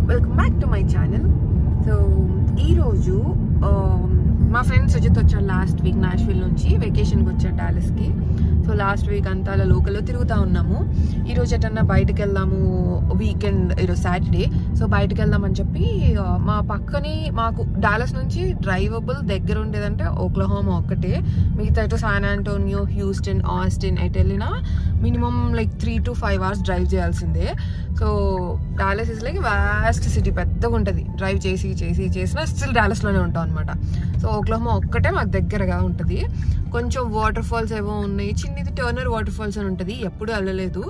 Welcome back to my channel. So ఈరోజు మా friend Sujith వచ్చాడు లాస్ట్ వీక్ నాష్విల్ నుంచి వెకేషన్కి వచ్చాడు డాలస్కి. సో లాస్ట్ వీక్ అంతా అలా లోకల్లో తిరుగుతూ ఉన్నాము. ఈరోజు ఎటన్నా బయటకు వెళ్దాము, వీకెండ్ ఈరోజు సాటర్డే. సో బయటకు వెళ్దామని చెప్పి మా పక్కనే మాకు డాలస్ నుంచి డ్రైవబుల్ దగ్గర ఉండేదంటే ఓక్లహోమా ఒక్కటే. మిగతా ఇటు శాన్ ఆంటోనియో, హ్యూస్టన్, ఆస్టిన్ ఎటు వెళ్ళినా minimum like 3 to 5 hours drive చేయాల్సిందే. So Dallas is like vast city, పెద్దగా ఉంటుంది. డ్రైవ్ చేసినా స్టిల్ డాలస్లోనే ఉంటాం అనమాట. సో ఓక్లహోమా ఒక్కటే మాకు దగ్గరగా ఉంటుంది. కొంచెం వాటర్ ఫాల్స్ ఏవో ఉన్నాయి, చిన్నది టర్నర్ వాటర్ ఫాల్స్ అని ఉంటుంది, ఎప్పుడు వెళ్ళలేదు.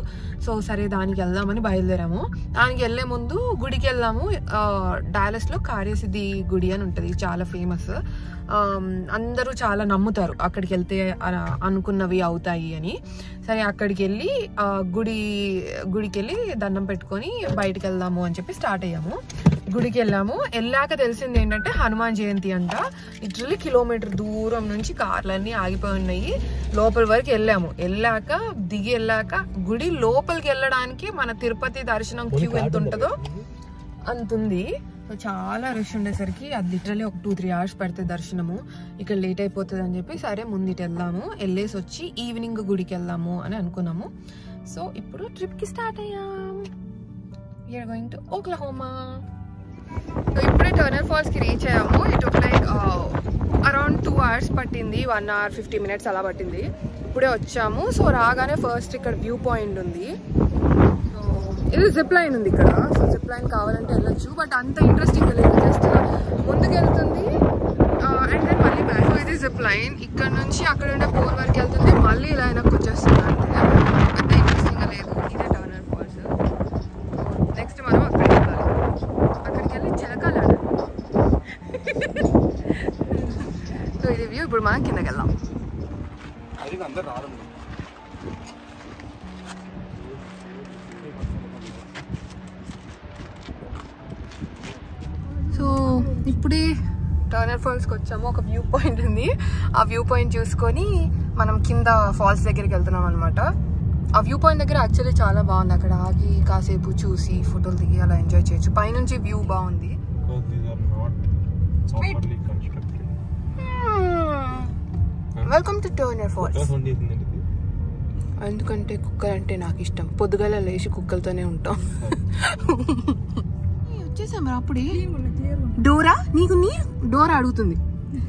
సో సరే దానికి వెళ్దామని బయలుదేరాము. దానికి వెళ్ళే ముందు గుడికి వెళ్దాము. డాలస్లో కార్యసిద్ధి గుడి అని ఉంటుంది, చాలా ఫేమస్. అందరూ చాలా నమ్ముతారు అక్కడికి వెళ్తే అనుకున్నవి అవుతాయి అని. సరే అక్కడికి వెళ్ళి గుడికి వెళ్ళి దండం పెట్టుకొని బయటకు వెళ్దాము అని చెప్పి స్టార్ట్ అయ్యాము. గుడికి వెళ్ళాక తెలిసింది ఏంటంటే హనుమాన్ జయంతి అంట. లిటరల్లీ కిలోమీటర్ దూరం నుంచి కార్లన్నీ ఆగిపోయి ఉన్నాయి. లోపల వరకు వెళ్ళాక గుడి లోపలికి వెళ్ళడానికి మన తిరుపతి దర్శనం క్యూ ఎంత ఉంటుందో అంతుంది. సో చాలా రష్ ఉండేసరికి అది లిటరల్లీ ఒక 2-3 hours పడుతుంది దర్శనము. ఇక్కడ లేట్ అయిపోతుంది అని చెప్పి సరే ముందుటి వెళ్ళేసి వచ్చి ఈవినింగ్ గుడికి వెళ్దాము అని అనుకున్నాము. సో ఇప్పుడు ట్రిప్కి స్టార్ట్ అయ్యాం. We are going to Oklahoma. So ఇప్పుడే టర్నర్ ఫాల్స్కి రీచ్ అయ్యాము. ఇటు లైక్ అరౌండ్ 2 hours పట్టింది, 1 hour 50 minutes అలా పట్టింది. ఇప్పుడే వచ్చాము. సో రాగానే ఫస్ట్ ఇక్కడ వ్యూ పాయింట్ ఉంది. ఇది జిప్ లైన్ ఉంది ఇక్కడ. సో జిప్ లైన్ కావాలంటే వెళ్ళొచ్చు, బట్ అంత ఇంట్రెస్టింగ్ లేదు. జస్ట్ ముందుకు వెళ్తుంది అండ్ దెన్ మళ్ళీ బ్యాక్. ఇది జిప్ లైన్ ఇక్కడ నుంచి అక్కడ ఉండే పోల్ వరకు వెళ్తుంది, మళ్ళీ ఇలా వెనక్కి వచ్చేస్తుంది. అంటే పెద్ద ఇంట్రెస్టింగ్ లేదు. ఇదే టర్నర్ ఫాల్స్. నెక్స్ట్ మనం అక్కడికి వెళ్ళి చిలకలు ఆడాలి. సో ఇది వ్యూ. ఇప్పుడు మనం కిందకి వెళ్దాం. సో ఇప్పుడే టర్నర్ ఫాల్స్కి వచ్చాము. ఒక వ్యూ పాయింట్ ఉంది, ఆ వ్యూ పాయింట్ చూసుకొని మనం కింద ఫాల్స్ దగ్గరికి వెళ్తున్నాం అనమాట. ఆ వ్యూ పాయింట్ దగ్గర యాక్చువల్లీ చాలా బాగుంది. అక్కడ ఆగి కాసేపు చూసి ఫోటోలు దిగి అలా ఎంజాయ్ చేయొచ్చు. పైనుంచి వ్యూ బాగుంది. Welcome to Turner Falls. ఎందుకంటే కుక్కలు అంటే నాకు ఇష్టం. పొద్దుగాల లేచి కుక్కలతోనే ఉంటాం. వచ్చేసాం అప్పుడే. డోరా డోరా అడుగుతుంది,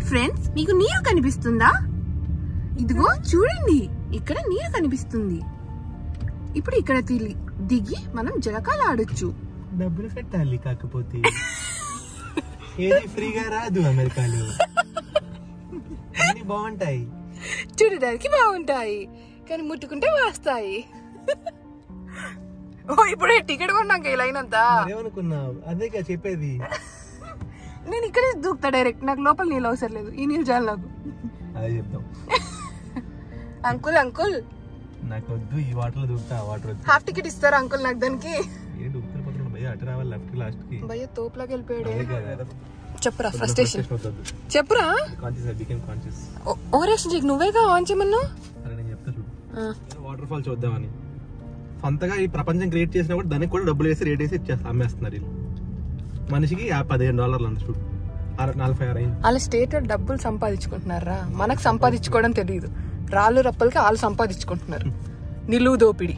ఫ్రెండ్స్ నీకు నీరు కనిపిస్తుందా? ఇదిగో చూడండి, ఇక్కడ నీరు కనిపిస్తుంది. ఇప్పుడు ఇక్కడ దిగి మనం జలకాలు ఆడొచ్చు. డబ్బులు కట్టాలి, కాకపోతే ఏది ఫ్రీగా రాదు. అమెరికాలో అన్ని బాగుంటాయి, చూడడానికి బాగుంటాయి, కానీ ముట్టుకుంటే వాస్తాయి. ఓ ఇప్పుడే టికెట్ కొన్నాక ఈ లైన్ అంతా ఏమనుకున్నావు? అదే చెప్పేది. నేను ఇక్కడే దూకుతా డైరెక్ట్. నాకు లోపల నీళ్ళు అవసరం లేదు, ఈ నీళ్ళు చాలు నాకు. అదే చెప్తాం. అంకుల్ నాకు వద్దు, ఈ వాటర్ లో దూకుతా. వాటర్ హాఫ్ టికెట్ ఇస్తారా అంకుల్ నాకు? దానికి అటు రావాలి, లెఫ్ట్ లాస్ట్ కి. భయ్య తోపులాకి వెళ్ళిపోయాడు. చెప్పురా ఫ్రస్ట్రేషన్, చెప్పురా. ఓవరాక్షన్ చేయకు, నువ్వేగా ఆన్ చేయమన్నా. వాటర్ ఫాల్ చూద్దామని అంతగా ఈ ప్రపంచం క్రియేట్ చేసినా కూడా దానికి కూడా డబ్బులు వేసి రేట్ వేసి అమ్మేస్తున్నారు వీళ్ళు. మనిషికి $15 అంత. చూడు 46 అయింది. వాళ్ళ స్టేట్ డబ్బులు సంపాదించుకుంటున్నారా? మనకు సంపాదించుకోవడం తెలియదు. రాళ్ళు రప్పలకి వాళ్ళు సంపాదించుకుంటున్నారు. నిలువు దోపిడి.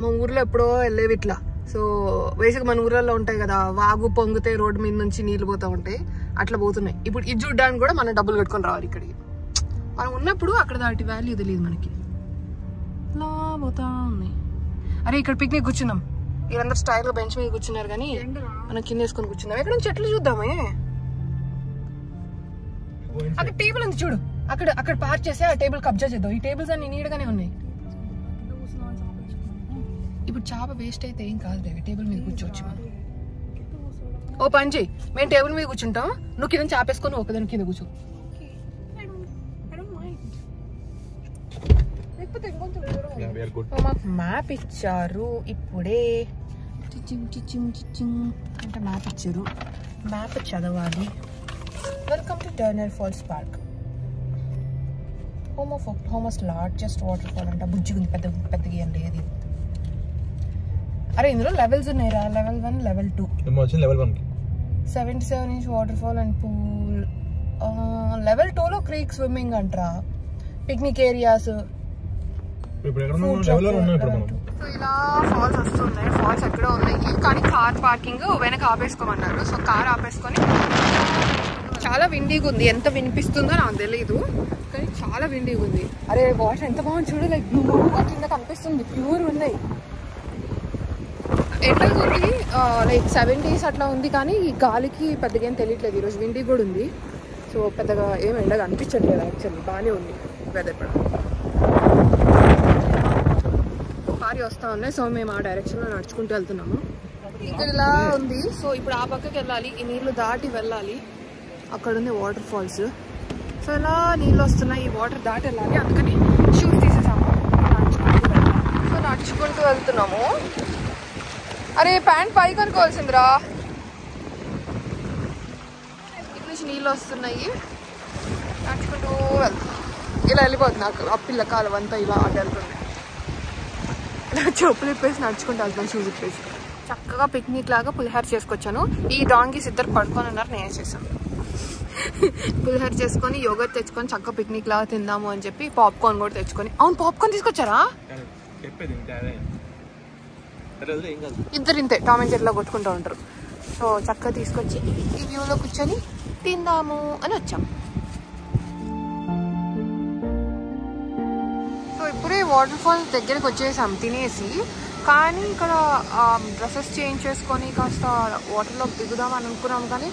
మా ఊర్లో ఎప్పుడో వెళ్ళేవి ఇట్లా. సో బేసిక్ మన ఊర్లలో ఉంటాయి కదా, వాగు పొంగితే రోడ్డు మీద నుంచి నీళ్ళు పోతూ ఉంటాయి, అట్లా పోతున్నాయి. ఇప్పుడు ఇది చూడడానికి కూడా మనం డబ్బులు కట్టుకొని రావాలి ఇక్కడికి. మనం ఉన్నప్పుడు అక్కడ దాటి వాల్యూ తెలియదు మనకి. ఇలా పోతా ఉన్నాయి. అరే ఇక్కడ పిక్నిక్ కూర్చున్నాం, వీళ్ళందరూ స్టైల్గా బెంచ్ మీద కూర్చున్నారు, కానీ మనం కింద వేసుకొని కూర్చున్నాం. ఎక్కడ చెట్లు చూద్దామే. అక్కడ టేబుల్ ఉంది చూడు, అక్కడ పార్క్ చేసి ఆ టేబుల్ కబ్జా చేద్దాం. ఈ టేబుల్స్ అన్ని నీట్గానే ఉన్నాయి. ఇప్పుడు చేప వేస్ట్ అయితే ఏం కాదు, టేబుల్ మీద కూర్చోవచ్చు మనం. ఓ పని చేయి, మేము టేబుల్ మీద కూర్చుంటాం, నువ్వు కింద చేపేసుకొని ఒకదాని కింద కూర్చో. మాకు మ్యాప్ ఇచ్చారు ఇప్పుడే. అంటే మ్యాప్ ఇచ్చారు, మ్యాప్ చదవాలి. Welcome to Turner Falls park. Home of largest waterfall అంట. బుజ్జిగుంది, పెద్దగా ఏం లేదు. అరే ఇందులో లెవెల్స్ ఉన్నాయిరా, level 1 level 2. వచ్చింది level 1 కి 77-inch water fall and pool. level 2 లో క్రీక్ స్విమ్మింగ్ అంటరా, పిక్నిక్ ఏరియాస్. ఇప్పుడు ఎక్కడ ఉన్నాం? level 1 ఉన్నాం ఇప్పుడు మనం. సో ఇలా ఫాల్స్ వస్తున్నాయి, ఫాల్స్ ఎక్కడ ఉన్నాయి కానీ కార్ పార్కింగ్ వెనక ఆపేసుకోమన్నారు. సో కార్ ఆపేసుకొని, చాలా విండీగా ఉంది, ఎంత వినిపిస్తుందో నాకు తెలీదు కానీ చాలా విండీగా ఉంది. అరే వాటర్ ఎంత బాగుంది చూడు, లైక్ బ్లూగా కింద కనిపిస్తుంది, ప్యూర్ ఉన్నాయి. ఎండ ఉంది లైక్ 70s అట్లా ఉంది కానీ ఈ గాలికి పెద్దగా ఏం తెలియట్లేదు. ఈరోజు విండీ కూడా ఉంది, సో పెద్దగా ఏం ఎండగా అనిపించట్లేదు. యాక్చువల్లీ బాగానే ఉంది వెదర్ కూడా. భారీ వస్తూ ఉన్నాయి, సో మేము ఆ డైరెక్షన్లో నడుచుకుంటూ వెళ్తున్నాము. ఇక్కడ ఇలా ఉంది, సో ఇప్పుడు ఆ పక్కకి వెళ్ళాలి, ఈ నీళ్ళు దాటి వెళ్ళాలి. అక్కడ ఉంది వాటర్ ఫాల్స్. సో ఇలా నీళ్ళు వస్తున్నాయి, ఈ వాటర్ దాటి వెళ్ళాలి, అందుకని షూస్ తీసేసాము. సో నడుచుకుంటూ వెళ్తున్నాము. అరే ప్యాంట్ పైకి అనుకోవాల్సిందిరా. ఇటు నుంచి నీళ్ళు వస్తున్నాయి, నడుచుకుంటూ వెళ్తున్నాం. ఇలా వెళ్ళిపోతుంది నాకు ఆ పిల్ల కాలం అంతా ఇలా అటు వెళ్తుంది. ఇలా చెప్పులు ఇప్పేసి నడుచుకుంటూ వెళ్తున్నాను, షూస్ ఇప్పేసి. చక్కగా పిక్నిక్ లాగా పులిహోర చేసుకొచ్చాను. ఈ డాంగీస్ ఇద్దరు పడుకొని ఉన్నారు, నేనే చేశాను. పులిహోర చేసుకొని యోగర్ట్ తెచ్చుకొని చక్కగా పిక్నిక్ లాగా తిందాము అని చెప్పి పాప్కార్న్ కూడా తెచ్చుకొని. అవును పాప్కార్న్ తీసుకొచ్చారా? ఇద్దరు ఇంతే టామ్ అండ్ జెర్రీలో కొట్టుకుంటూ ఉంటారు. సో చక్కగా తీసుకొచ్చి ఈ వ్యూలో కూర్చొని తిందాము అని వచ్చాం. సో ఇప్పుడే వాటర్ ఫాల్స్ దగ్గరికి వచ్చేసాం తినేసి. కానీ ఇక్కడ డ్రెస్సెస్ చేంజ్ చేసుకొని కాస్త వాటర్లో దిగుదాం అని అనుకున్నాం కానీ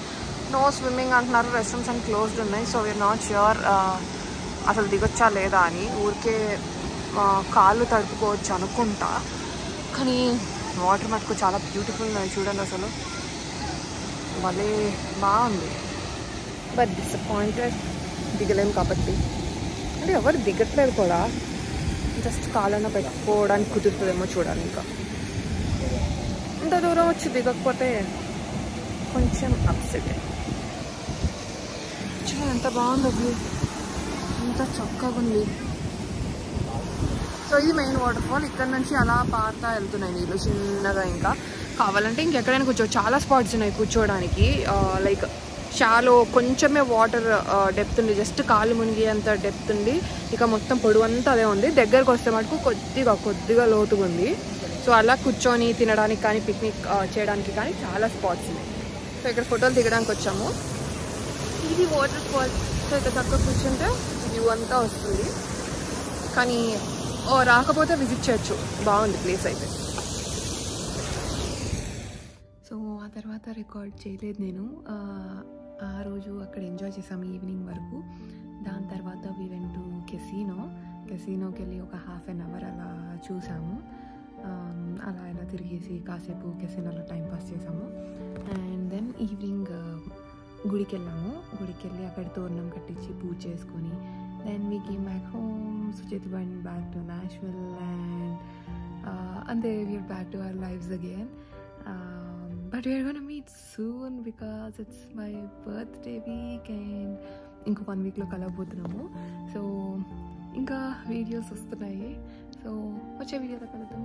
నో స్విమ్మింగ్ అంటున్నారు, రెస్టారెంట్స్ అండ్ క్లోజ్డ్ ఉన్నాయి. సో వీఆర్ నాట్ ష్యూర్ అసలు దిగొచ్చా లేదా అని. ఊరికే కాళ్ళు తడుపుకోవచ్చు అనుకుంటా, కానీ వాటర్ మటుకు చాలా బ్యూటిఫుల్ ఉన్నాయి చూడండి, అసలు భలే బాగుంది. బట్ డిసప్పాయింటెడ్, దిగలేము కాబట్టి. అంటే ఎవరు దిగట్లేదు కూడా, జస్ట్ కాళ్ళన పెట్టుకోవడానికి కుదురుతుందేమో చూడాలి. ఇంకా ఇంత దూరం వచ్చి దిగకపోతే కొంచెం అప్సెట్. చూడండి ఎంత బాగుంది వ్యూ, ఎంత చక్కగా ఉంది. సో ఇది మెయిన్ వాటర్ ఫాల్. ఇక్కడ నుంచి అలా పారుతా వెళ్తున్నాయి నీళ్ళు చిన్నగా. ఇంకా కావాలంటే ఇంకెక్కడైనా కూర్చోవచ్చు, చాలా స్పాట్స్ ఉన్నాయి కూర్చోవడానికి. లైక్ షాలో కొంచెమే వాటర్ డెప్త్ ఉంది, జస్ట్ కాళ్ళు మునిగి అంత డెప్త్ ఉంది. ఇక మొత్తం పొడవు అంతా అదే ఉంది. దగ్గరకు వస్తే మటుకు కొద్దిగా లోతుగా ఉంది. సో అలా కూర్చొని తినడానికి కానీ పిక్నిక్ చేయడానికి కానీ చాలా స్పాట్స్ ఉన్నాయి. సో ఇక్కడ ఫోటోలు దిగడానికి వచ్చాము. ఇది వాటర్ ఫాల్. సో ఇక్కడ చక్కగా కూర్చుంటే వ్యూ అంతా వస్తుంది. కానీ రాకపోతే విజిట్ చేయొచ్చు, బాగుంది ప్లేస్ అయితే. సో ఆ తర్వాత రికార్డ్ చేయలేదు నేను. ఆ రోజు అక్కడ ఎంజాయ్ చేసాము ఈవినింగ్ వరకు. దాని తర్వాత వీ వెంట్ టు కెసినోకి వెళ్ళి ఒక ½ an hour అలా చూసాము. అలా ఇలా తిరిగేసి కాసేపు కెసినోలో టైంపాస్ చేసాము. అండ్ దెన్ ఈవినింగ్ గుడికి వెళ్ళాము. గుడికి వెళ్ళి అక్కడ తోరణం కట్టించి పూజ చేసుకొని then we came back home. Suchiti went back to Nashville and then we are back to our lives again. But we are gonna meet soon because it's my birthday week and inko 1 week lo kalabothunamu. So inka videos vastunayi. So vache video lo kaluddam.